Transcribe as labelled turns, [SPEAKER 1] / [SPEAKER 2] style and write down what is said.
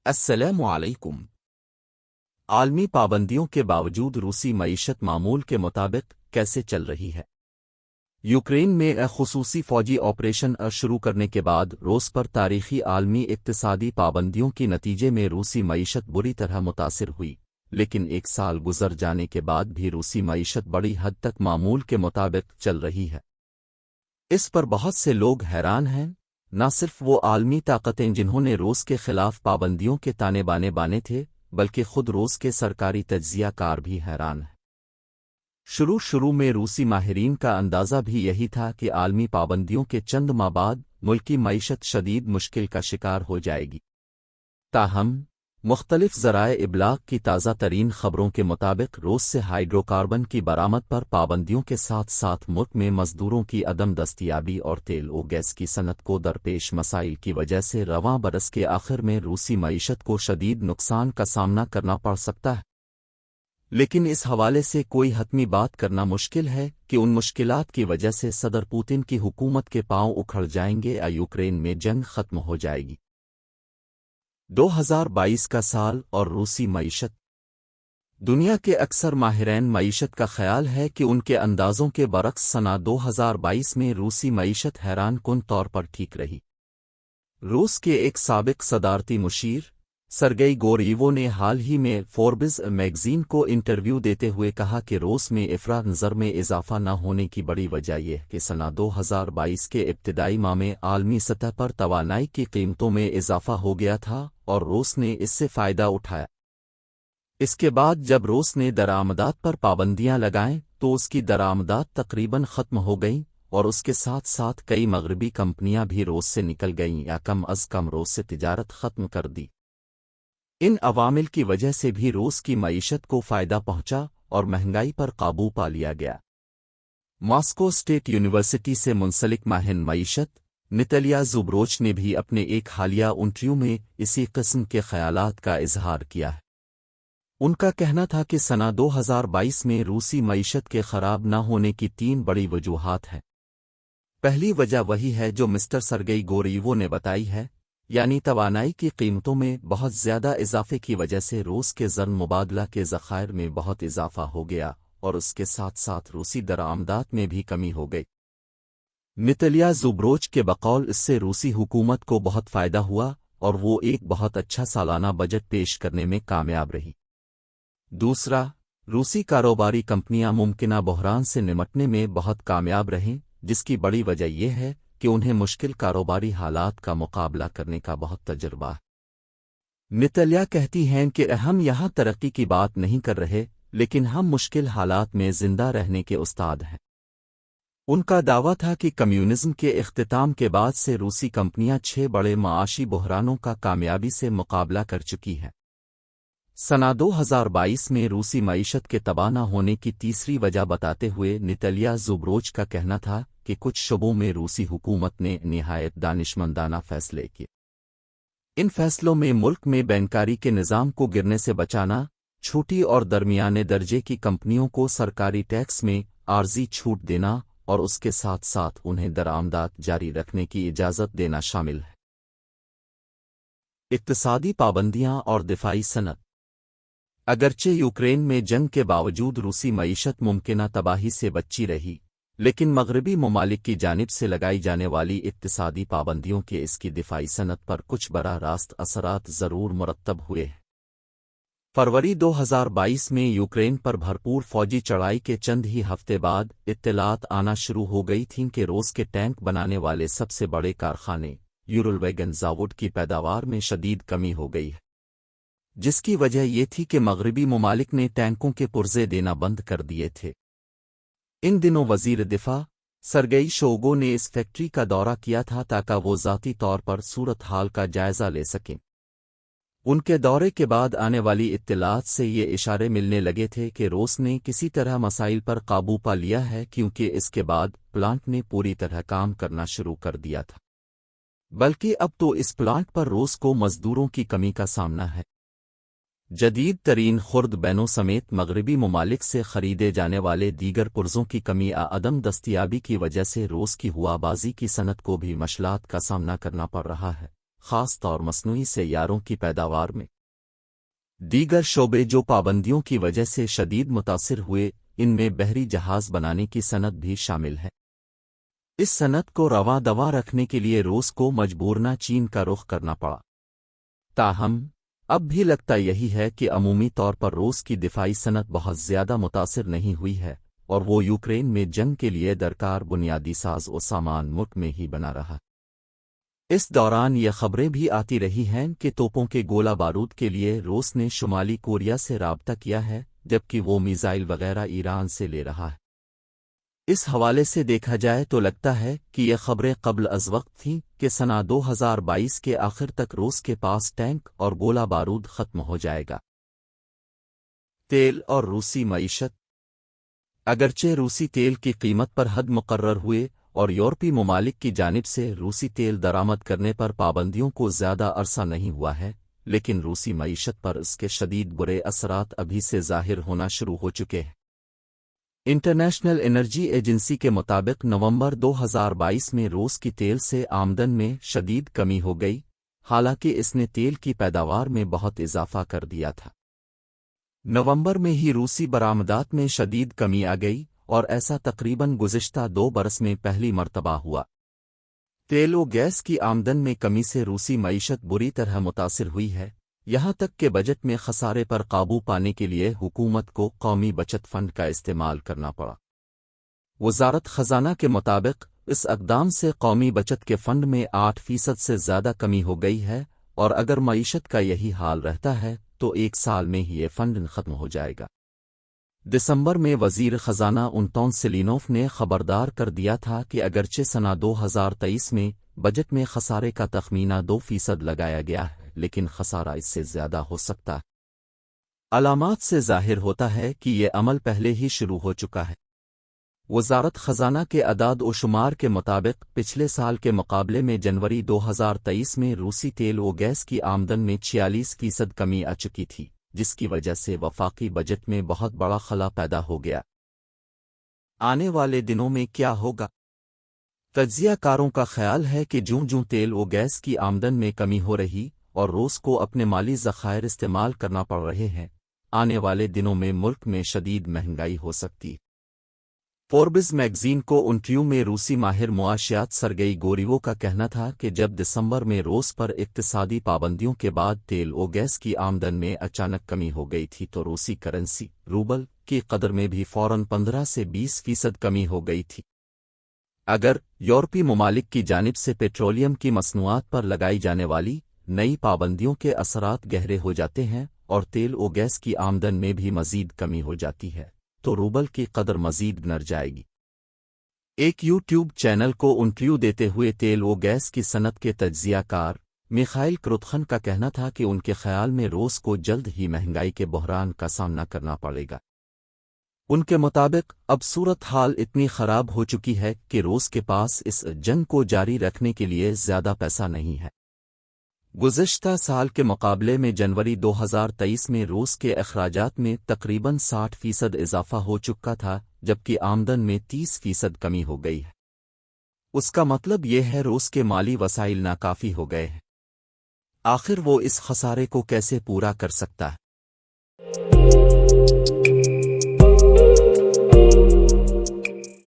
[SPEAKER 1] السلام علیکم۔ عالمی پابندیوں کے باوجود روسی معیشت معمول کے مطابق کیسے چل رہی ہے؟ یوکرین میں ایک خصوصی فوجی آپریشن شروع کرنے کے بعد روس پر تاریخی عالمی اقتصادی پابندیوں کی نتیجے میں روسی معیشت بری طرح متاثر ہوئی، لیکن ایک سال گزر جانے کے بعد بھی روسی معیشت بڑی حد تک معمول کے مطابق چل رہی ہے۔ اس پر بہت سے لوگ حیران ہیں، نہ صرف وہ عالمی طاقتیں جنہوں نے روس کے خلاف پابندیوں کے تانے بانے تھے، بلکہ خود روس کے سرکاری تجزیہ کار بھی حیران ہیں۔ شروع میں روسی ماہرین کا اندازہ بھی یہی تھا کہ عالمی پابندیوں کے چند ماہ بعد ملکی معیشت شدید مشکل کا شکار ہو جائے گی۔ تاہم مختلف ذرائع ابلاغ کی تازہ ترین خبروں کے مطابق روس سے ہائیڈرو کاربن کی برآمد پر پابندیوں کے ساتھ ساتھ ملک میں مزدوروں کی عدم دستیابی اور تیل و گیس کی صنعت کو درپیش مسائل کی وجہ سے رواں برس کے آخر میں روسی معیشت کو شدید نقصان کا سامنا کرنا پڑ سکتا ہے۔ لیکن اس حوالے سے کوئی حتمی بات کرنا مشکل ہے کہ ان مشکلات کی وجہ سے صدر پوتن کی حکومت کے پاؤں اکھڑ جائیں گے یا یوکرین میں جنگ ختم ہو جائے گی۔ 2022 کا سال اور روسی معیشت۔ دنیا کے اکثر ماہرین معیشت کا خیال ہے کہ ان کے اندازوں کے برعکس سنہ 2022 میں روسی معیشت حیران کن طور پر ٹھیک رہی۔ روس کے ایک سابق صدارتی مشیر سرگئی گوریوو نے حال ہی میں فوربس میگزین کو انٹرویو دیتے ہوئے کہا کہ روس میں افراط نظر میں اضافہ نہ ہونے کی بڑی وجہ یہ کہ سنہ 2022 کے ابتدائی ماہ میں عالمی سطح پر توانائی کی قیمتوں میں اضافہ ہو گیا تھا اور روس نے اس سے فائدہ اٹھایا۔ اس کے بعد جب روس نے درآمدات پر پابندیاں لگائیں تو اس کی درآمدات تقریباً ختم ہو گئیں اور اس کے ساتھ ساتھ کئی مغربی کمپنیاں بھی روس سے نکل گئیں یا کم از کم روس سے تجارت ختم کر دی۔ ان عوامل کی وجہ سے بھی روس کی معیشت کو فائدہ پہنچا اور مہنگائی پر قابو پا لیا گیا۔ ماسکو اسٹیٹ یونیورسٹی سے منسلک ماہر معیشت نتالیا زوبروچ نے بھی اپنے ایک حالیہ انٹرویو میں اسی قسم کے خیالات کا اظہار کیا ہے۔ ان کا کہنا تھا کہ سنہ 2022 میں روسی معیشت کے خراب نہ ہونے کی 3 بڑی وجوہات ہیں۔ پہلی وجہ وہی ہے جو مسٹر سرگئی گوریوو نے بتائی ہے، یعنی توانائی کی قیمتوں میں بہت زیادہ اضافے کی وجہ سے روس کے زر مبادلہ کے ذخائر میں بہت اضافہ ہو گیا اور اس کے ساتھ ساتھ روسی درآمدات میں بھی کمی ہو گئی۔ نتالیا زوبروچ کے بقول اس سے روسی حکومت کو بہت فائدہ ہوا اور وہ ایک بہت اچھا سالانہ بجٹ پیش کرنے میں کامیاب رہی۔ دوسرا، روسی کاروباری کمپنیاں ممکنہ بحران سے نمٹنے میں بہت کامیاب رہیں، جس کی بڑی وجہ یہ ہے کہ انہیں مشکل کاروباری حالات کا مقابلہ کرنے کا بہت تجربہ ہے۔ نتالیا کہتی ہیں کہ ہم یہاں ترقی کی بات نہیں کر رہے، لیکن ہم مشکل حالات میں زندہ رہنے کے استاد ہیں۔ ان کا دعویٰ تھا کہ کمیونزم کے اختتام کے بعد سے روسی کمپنیاں 6 بڑے معاشی بحرانوں کا کامیابی سے مقابلہ کر چکی ہیں۔ سنہ 2022 میں روسی معیشت کے تباہ نہ ہونے کی تیسری وجہ بتاتے ہوئے نتالیا زوبروچ کا کہنا تھا کہ کچھ شعبوں میں روسی حکومت نے نہایت دانشمندانہ فیصلے کیے۔ ان فیصلوں میں ملک میں بینکاری کے نظام کو گرنے سے بچانا، چھوٹی اور درمیانے درجے کی کمپنیوں کو سرکاری ٹیکس میں عارضی چھوٹ دینا اور اس کے ساتھ ساتھ انہیں درآمدات جاری رکھنے کی اجازت دینا شامل ہے۔ اقتصادی پابندیاں اور دفاعی صنعت۔ اگرچہ یوکرین میں جنگ کے باوجود روسی معیشت ممکنہ تباہی سے بچی رہی، لیکن مغربی ممالک کی جانب سے لگائی جانے والی اقتصادی پابندیوں کے اس کی دفاعی صنعت پر کچھ براہ راست اثرات ضرور مرتب ہوئے ہیں۔ فروری 2022 میں یوکرین پر بھرپور فوجی چڑھائی کے چند ہی ہفتے بعد اطلاعات آنا شروع ہو گئی تھیں کہ روس کے ٹینک بنانے والے سب سے بڑے کارخانے یورلویگن زاوڈ کی پیداوار میں شدید کمی ہو گئی ہے، جس کی وجہ یہ تھی کہ مغربی ممالک نے ٹینکوں کے پرزے دینا بند کر دیے تھے۔ ان دنوں وزیر دفاع سرگئی شویگو نے اس فیکٹری کا دورہ کیا تھا تاکہ وہ ذاتی طور پر صورتحال کا جائزہ لے سکیں۔ ان کے دورے کے بعد آنے والی اطلاعات سے یہ اشارے ملنے لگے تھے کہ روس نے کسی طرح مسائل پر قابو پا لیا ہے، کیونکہ اس کے بعد پلانٹ نے پوری طرح کام کرنا شروع کر دیا تھا، بلکہ اب تو اس پلانٹ پر روس کو مزدوروں کی کمی کا سامنا ہے۔ جدید ترین خرد بینوں سمیت مغربی ممالک سے خریدے جانے والے دیگر پرزوں کی کمی یا عدم دستیابی کی وجہ سے روس کی ہوابازی کی صنعت کو بھی مشکلات کا سامنا کرنا پڑ رہا ہے، خاص طور مصنوعی سیاروں کی پیداوار میں۔ دیگر شعبے جو پابندیوں کی وجہ سے شدید متاثر ہوئے، ان میں بحری جہاز بنانے کی صنعت بھی شامل ہے۔ اس صنعت کو رواں دواں رکھنے کے لیے روس کو مجبورنہ چین کا رخ کرنا پڑا۔ تاہم اب بھی لگتا یہی ہے کہ عمومی طور پر روس کی دفاعی صنعت بہت زیادہ متاثر نہیں ہوئی ہے، اور وہ یوکرین میں جنگ کے لیے درکار بنیادی ساز و سامان ملک میں ہی بنا رہا۔ اس دوران یہ خبریں بھی آتی رہی ہیں کہ توپوں کے گولہ بارود کے لیے روس نے شمالی کوریا سے رابطہ کیا ہے، جبکہ وہ میزائل وغیرہ ایران سے لے رہا ہے۔ اس حوالے سے دیکھا جائے تو لگتا ہے کہ یہ خبریں قبل از وقت تھیں کہ سنہ 2022 کے آخر تک روس کے پاس ٹینک اور گولہ بارود ختم ہو جائے گا۔ تیل اور روسی معیشت۔ اگرچہ روسی تیل کی قیمت پر حد مقرر ہوئے اور یورپی ممالک کی جانب سے روسی تیل درآمد کرنے پر پابندیوں کو زیادہ عرصہ نہیں ہوا ہے، لیکن روسی معیشت پر اس کے شدید برے اثرات ابھی سے ظاہر ہونا شروع ہو چکے ہیں۔ انٹرنیشنل انرجی ایجنسی کے مطابق نومبر 2022 میں روس کی تیل سے آمدن میں شدید کمی ہو گئی، حالانکہ اس نے تیل کی پیداوار میں بہت اضافہ کر دیا تھا۔ نومبر میں ہی روسی برآمدات میں شدید کمی آ گئی، اور ایسا تقریباً گزشتہ 2 برس میں پہلی مرتبہ ہوا۔ تیل و گیس کی آمدن میں کمی سے روسی معیشت بری طرح متاثر ہوئی ہے، یہاں تک کہ بجٹ میں خسارے پر قابو پانے کے لیے حکومت کو قومی بچت فنڈ کا استعمال کرنا پڑا۔ وزارت خزانہ کے مطابق اس اقدام سے قومی بچت کے فنڈ میں 8% سے زیادہ کمی ہو گئی ہے، اور اگر معیشت کا یہی حال رہتا ہے تو 1 سال میں ہی یہ فنڈ ختم ہو جائے گا۔ دسمبر میں وزیر خزانہ انتون سلینوف نے خبردار کر دیا تھا کہ اگرچہ سنہ 2023 میں بجٹ میں خسارے کا تخمینہ 2% لگایا گیا ہے، لیکن خسارہ اس سے زیادہ ہو سکتا ہے۔ علامات سے ظاہر ہوتا ہے کہ یہ عمل پہلے ہی شروع ہو چکا ہے۔ وزارت خزانہ کے اعداد و شمار کے مطابق پچھلے سال کے مقابلے میں جنوری 2023 میں روسی تیل و گیس کی آمدن میں 46% کمی آ چکی تھی، جس کی وجہ سے وفاقی بجٹ میں بہت بڑا خلا پیدا ہو گیا۔ آنے والے دنوں میں کیا ہوگا؟ تجزیہ کاروں کا خیال ہے کہ جوں تیل و گیس کی آمدن میں کمی ہو رہی اور روس کو اپنے مالی ذخائر استعمال کرنا پڑ رہے ہیں، آنے والے دنوں میں ملک میں شدید مہنگائی ہو سکتی۔ فوربس میگزین کو انٹرویو میں روسی ماہر معاشیات سرگئی گوریوو کا کہنا تھا کہ جب دسمبر میں روس پر اقتصادی پابندیوں کے بعد تیل و گیس کی آمدن میں اچانک کمی ہو گئی تھی تو روسی کرنسی روبل کی قدر میں بھی فوراً 15 سے 20% کمی ہو گئی تھی۔ اگر یورپی ممالک کی جانب سے پیٹرولیم کی مصنوعات پر لگائی جانے والی نئی پابندیوں کے اثرات گہرے ہو جاتے ہیں اور تیل و گیس کی آمدن میں بھی مزید کمی ہو جاتی ہے تو روبل کی قدر مزید نر جائے گی۔ ایک یوٹیوب چینل کو انٹرویو دیتے ہوئے تیل و گیس کی صنعت کے تجزیہ کار میخائل کروتخن کا کہنا تھا کہ ان کے خیال میں روس کو جلد ہی مہنگائی کے بحران کا سامنا کرنا پڑے گا۔ ان کے مطابق اب صورتحال اتنی خراب ہو چکی ہے کہ روس کے پاس اس جنگ کو جاری رکھنے کے لیے زیادہ پیسہ نہیں ہے۔ گزشتہ سال کے مقابلے میں جنوری 2023 میں روس کے اخراجات میں تقریباً 60% اضافہ ہو چکا تھا، جبکہ آمدن میں 30% کمی ہو گئی ہے۔ اس کا مطلب یہ ہے روس کے مالی وسائل ناکافی ہو گئے ہیں۔ آخر وہ اس خسارے کو کیسے پورا کر سکتا ہے؟